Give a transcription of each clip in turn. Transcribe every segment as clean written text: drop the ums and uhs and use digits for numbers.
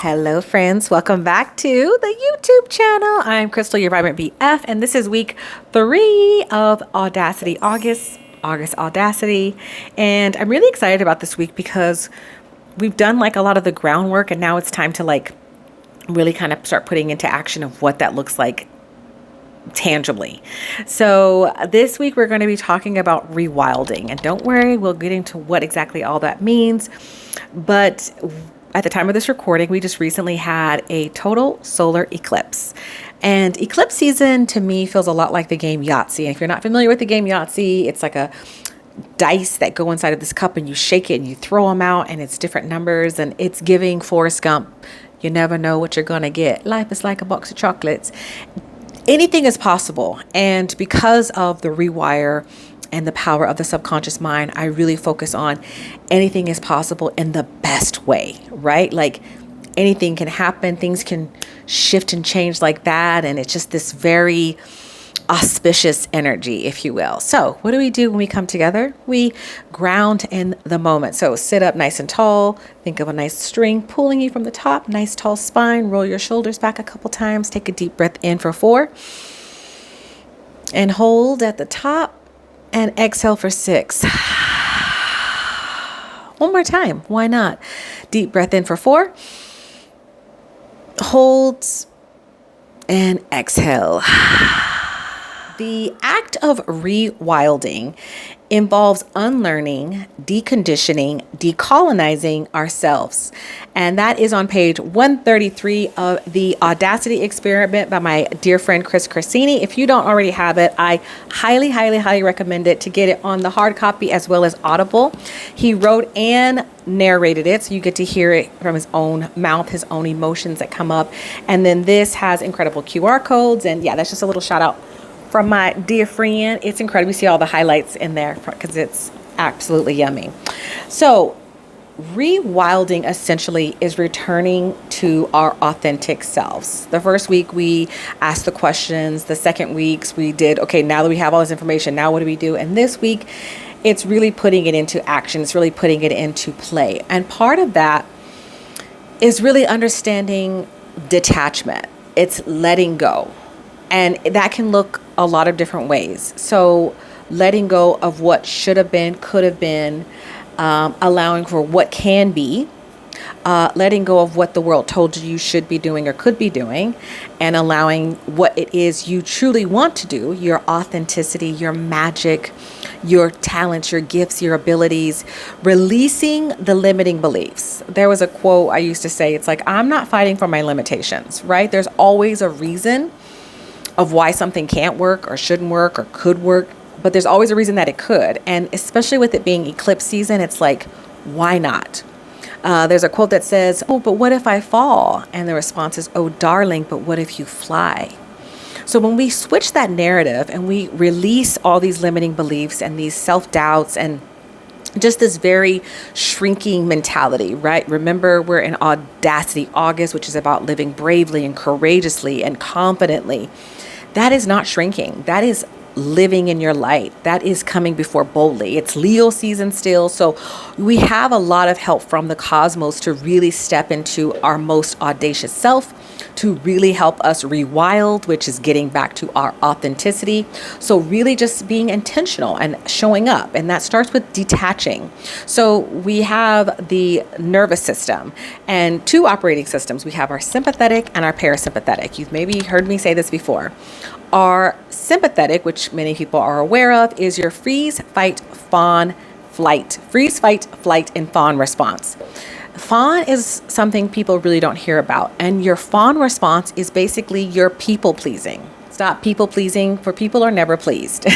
Hello, friends. Welcome back to the YouTube channel. I'm Crystal, your Vibrant BF, and this is week 3 of Audacity August Audacity. And I'm really excited about this week because we've done like a lot of the groundwork, and now it's time to like really kind of start putting into action of what that looks like tangibly. So this week we're going to be talking about rewilding, and don't worry, we'll get into what exactly all that means. But at the time of this recording, we just recently had a total solar eclipse. And eclipse season to me feels a lot like the game Yahtzee. And if you're not familiar with the game Yahtzee, it's like a dice that go inside of this cup and you shake it and you throw them out and it's different numbers, and it's giving Forrest Gump, you never know what you're going to get. Life is like a box of chocolates. Anything is possible. And because of the rewire and the power of the subconscious mind, I really focus on anything is possible in the best way, right? Like anything can happen, things can shift and change like that. And it's just this very auspicious energy, if you will. So what do we do when we come together? We ground in the moment. So sit up nice and tall. Think of a nice string pulling you from the top, nice tall spine. Roll your shoulders back a couple times. Take a deep breath in for 4 and hold at the top. And exhale for 6. One more time. Why not? Deep breath in for 4. Hold and exhale. The act of rewilding involves unlearning, deconditioning, decolonizing ourselves. And that is on page 133 of the Audacity Experiment by my dear friend Chris Corsini. If you don't already have it, I highly, highly, highly recommend it to get it on the hard copy as well as Audible. He wrote and narrated it, so you get to hear it from his own mouth, his own emotions that come up. And then this has incredible QR codes. And yeah, that's just a little shout out from my dear friend. It's incredible. You see all the highlights in there because it's absolutely yummy. So rewilding essentially is returning to our authentic selves. The first week we asked the questions. The second weeks we did, okay, now that we have all this information, now what do we do? And this week it's really putting it into action. It's really putting it into play. And part of that is really understanding detachment. It's letting go. And that can look a lot of different ways. So letting go of what should have been, could have been, allowing for what can be, letting go of what the world told you should be doing or could be doing, and allowing what it is you truly want to do, your authenticity, your magic, your talents, your gifts, your abilities, releasing the limiting beliefs. There was a quote I used to say, it's like, I'm not fighting for my limitations, right? There's always a reason of why something can't work or shouldn't work or could work, but there's always a reason that it could. And especially with it being eclipse season, it's like, why not? There's a quote that says, oh, but what if I fall? And the response is, oh, darling, but what if you fly? So when we switch that narrative and we release all these limiting beliefs and these self-doubts and just this very shrinking mentality, right? Remember, we're in Audacity August, which is about living bravely and courageously and confidently. That is not shrinking. That is living in your light. That is coming before boldly. It's Leo season still. So we have a lot of help from the cosmos to really step into our most audacious self, to really help us rewild, which is getting back to our authenticity. So really just being intentional and showing up. And that starts with detaching. So we have the nervous system and 2 operating systems. We have our sympathetic and our parasympathetic. You've maybe heard me say this before. Our sympathetic, which many people are aware of, is your freeze, fight, fawn, flight. Freeze, fight, flight, and fawn response. Fawn is something people really don't hear about. And your fawn response is basically your people pleasing. Stop people pleasing, for people are never pleased.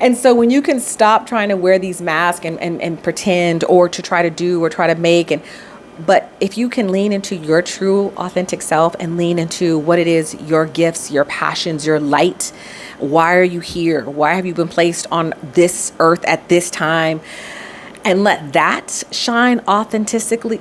And so when you can stop trying to wear these masks and pretend, or to try to do or try to make, but if you can lean into your true authentic self and lean into what it is, your gifts, your passions, your light, why are you here? Why have you been placed on this earth at this time? And let that shine authentically,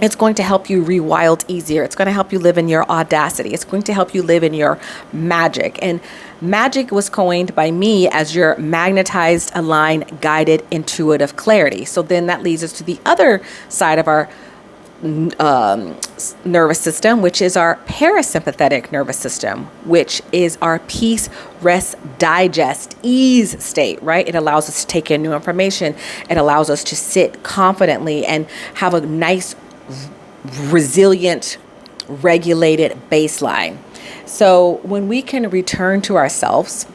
It's going to help you rewild easier. It's going to help you live in your audacity. It's going to help you live in your magic. And magic was coined by me as your magnetized, aligned, guided, intuitive clarity. So then that leads us to the other side of our nervous system, which is our parasympathetic nervous system, which is our peace, rest, digest, ease state, right? It allows us to take in new information. It allows us to sit confidently and have a nice, resilient, regulated baseline. So when we can return to ourselves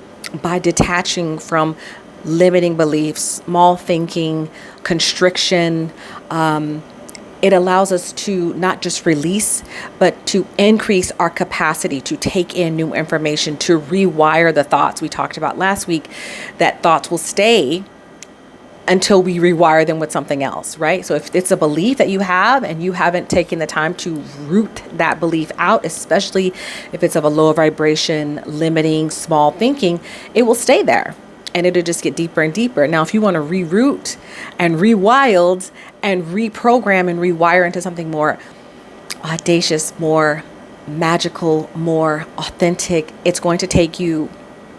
by detaching from limiting beliefs, small thinking, constriction, it allows us to not just release, but to increase our capacity to take in new information, to rewire the thoughts we talked about last week, that thoughts will stay until we rewire them with something else, right? So if it's a belief that you have and you haven't taken the time to root that belief out, especially if it's of a low vibration, limiting, small thinking, it will stay there. And it'll just get deeper and deeper. Now, if you want to reroute and rewild and reprogram and rewire into something more audacious, more magical, more authentic, it's going to take you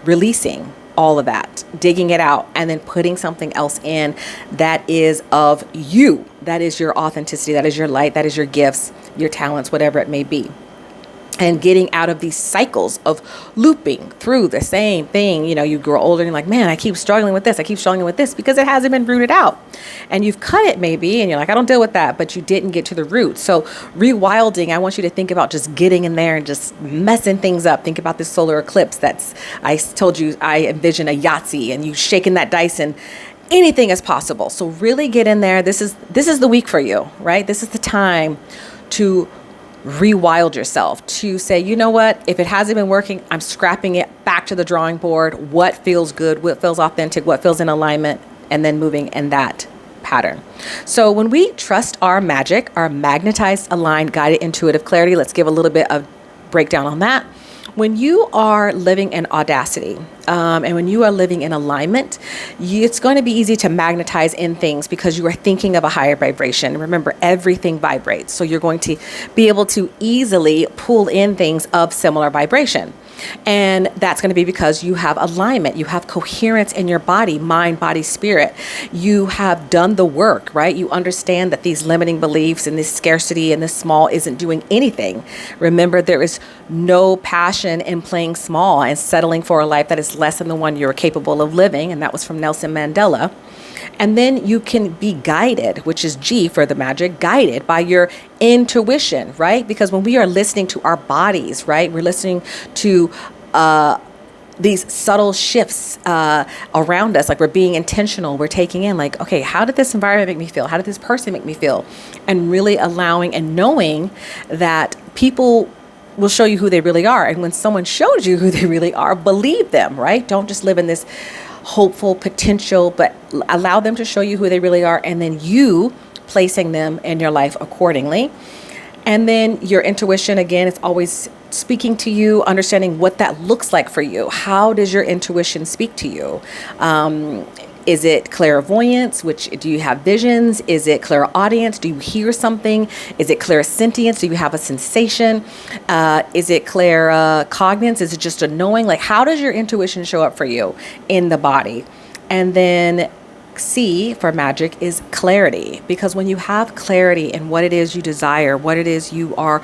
releasing all of that, digging it out, and then putting something else in that is of you. That is your authenticity. That is your light. That is your gifts, your talents, whatever it may be. And getting out of these cycles of looping through the same thing. You know, you grow older and you're like, man, I keep struggling with this. I keep struggling with this because it hasn't been rooted out. And you've cut it maybe, and you're like, I don't deal with that, but you didn't get to the root. So rewilding, I want you to think about just getting in there and just messing things up. Think about this solar eclipse I told you, I envision a Yahtzee, and you shaking that dice and anything is possible. So really get in there. This is the week for you, right? This is the time to rewild yourself, to say, you know what, if it hasn't been working, I'm scrapping it back to the drawing board. What feels good, what feels authentic, what feels in alignment, and then moving in that pattern. So when we trust our magic, our magnetized, aligned, guided, intuitive clarity, let's give a little bit of breakdown on that. When you are living in audacity, and when you are living in alignment, it's going to be easy to magnetize in things because you are thinking of a higher vibration. Remember, everything vibrates. So you're going to be able to easily pull in things of similar vibration. And that's going to be because you have alignment, you have coherence in your body, mind, body, spirit. You have done the work, right? You understand that these limiting beliefs and this scarcity and this small isn't doing anything. Remember, there is no passion in playing small and settling for a life that is less than the one you're capable of living. And that was from Nelson Mandela. And then you can be guided, which is G for the magic, guided by your intuition, right? Because when we are listening to our bodies, right, we're listening to these subtle shifts around us, like we're being intentional, we're taking in like, okay, how did this environment make me feel? How did this person make me feel? And really allowing and knowing that people will show you who they really are. And when someone shows you who they really are, believe them, right? Don't just live in this hopeful potential, but allow them to show you who they really are, and then you placing them in your life accordingly. And then your intuition, again, it's always speaking to you, understanding what that looks like for you. How does your intuition speak to you? Is it clairvoyance? Do you have visions? Is it clairaudience? Do you hear something? Is it clairsentience? Do you have a sensation? Is it claircognizance? Is it just a knowing? Like, how does your intuition show up for you in the body? And then C for magic is clarity, because when you have clarity in what it is you desire, what it is you are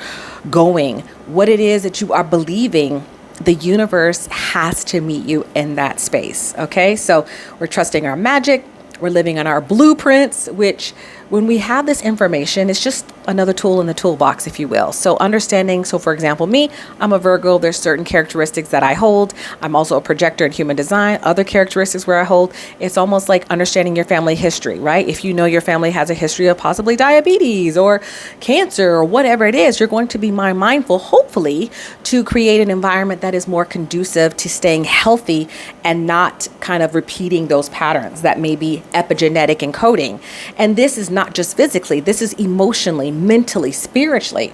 going, what it is that you are believing, the universe has to meet you in that space. Okay, so we're trusting our magic. We're living on our blueprints, which when we have this information, it's just another tool in the toolbox, if you will. So understanding, so for example, me, I'm a Virgo. There's certain characteristics that I hold. I'm also a projector in human design, other characteristics where I hold. It's almost like understanding your family history, right? If you know your family has a history of possibly diabetes or cancer or whatever it is, you're going to be mindful, hopefully, to create an environment that is more conducive to staying healthy and not kind of repeating those patterns that may be epigenetic encoding. And this is not just physically, this is emotionally, mentally, spiritually.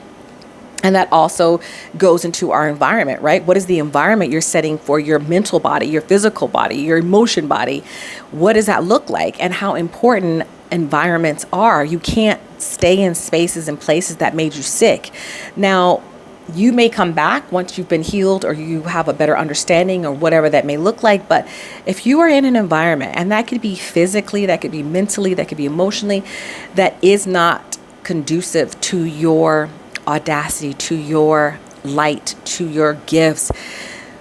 And that also goes into our environment, right? What is the environment you're setting for your mental body, your physical body, your emotion body? What does that look like? And how important environments are. You can't stay in spaces and places that made you sick. Now, you may come back once you've been healed or you have a better understanding or whatever that may look like. But if you are in an environment, and that could be physically, that could be mentally, that could be emotionally, that is not conducive to your audacity, to your light, to your gifts,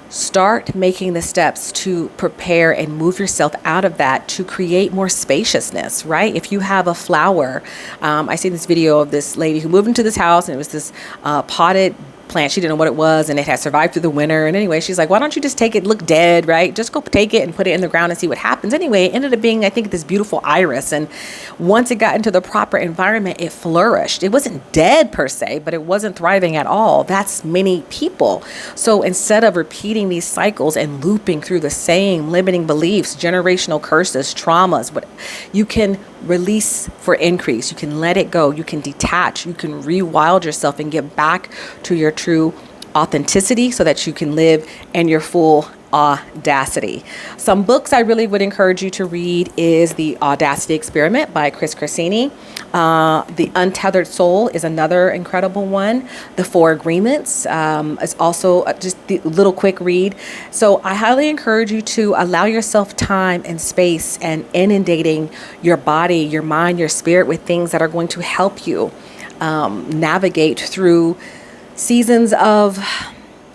start making the steps to prepare and move yourself out of that to create more spaciousness, right? If you have a flower, I see this video of this lady who moved into this house, and it was this potted plant. She didn't know what it was, and it had survived through the winter. And anyway, she's like, why don't you just take it, look dead, right? Just go take it and put it in the ground and see what happens. Anyway, it ended up being, I think, this beautiful iris. And once it got into the proper environment, it flourished. It wasn't dead per se, but it wasn't thriving at all. That's many people. So instead of repeating these cycles and looping through the same limiting beliefs, generational curses, traumas, what you can release for increase. You can let it go. You can detach. You can rewild yourself and get back to your true authenticity so that you can live in your full audacity. Some books I really would encourage you to read is The Audacity Experiment by Chris Corsini. The Untethered Soul is another incredible one. The Four Agreements is also just a little quick read. So I highly encourage you to allow yourself time and space and inundating your body, your mind, your spirit with things that are going to help you navigate through seasons of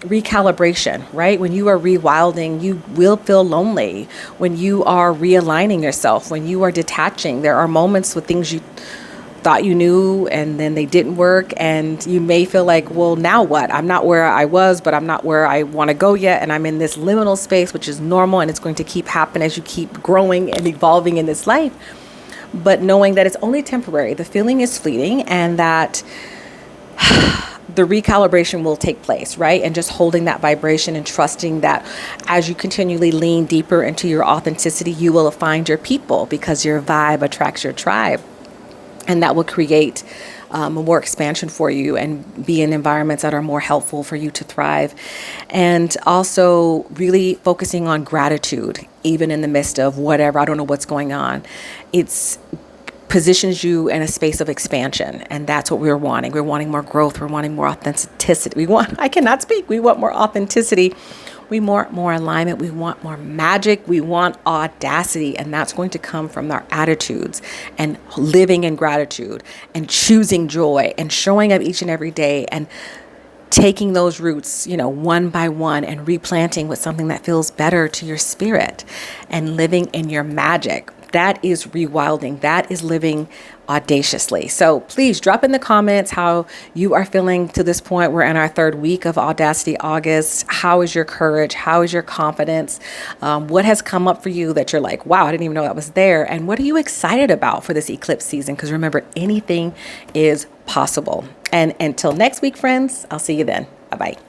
recalibration, right? When you are rewilding, you will feel lonely. When you are realigning yourself, when you are detaching, there are moments with things you thought you knew and then they didn't work, and you may feel like, well, now what? I'm not where I was, but I'm not where I want to go yet, and I'm in this liminal space, which is normal, and it's going to keep happening as you keep growing and evolving in this life. But knowing that it's only temporary, the feeling is fleeting, and that the recalibration will take place, right? And just holding that vibration and trusting that as you continually lean deeper into your authenticity, you will find your people, because your vibe attracts your tribe. And that will create more expansion for you and be in environments that are more helpful for you to thrive. And also really focusing on gratitude, even in the midst of whatever, I don't know what's going on. It's positions you in a space of expansion. And that's what we're wanting. We're wanting more growth. We're wanting more authenticity. I cannot speak. We want more authenticity. We want more alignment. We want more magic. We want audacity. And that's going to come from our attitudes and living in gratitude and choosing joy and showing up each and every day and taking those roots, one by one, and replanting with something that feels better to your spirit and living in your magic. That is rewilding. That is living audaciously. So please drop in the comments how you are feeling to this point. We're in our third week of Audacity August. How is your courage? How is your confidence? What has come up for you that you're like, wow, I didn't even know that was there? And what are you excited about for this eclipse season? Because remember, anything is possible. And until next week, friends, I'll see you then. Bye-bye.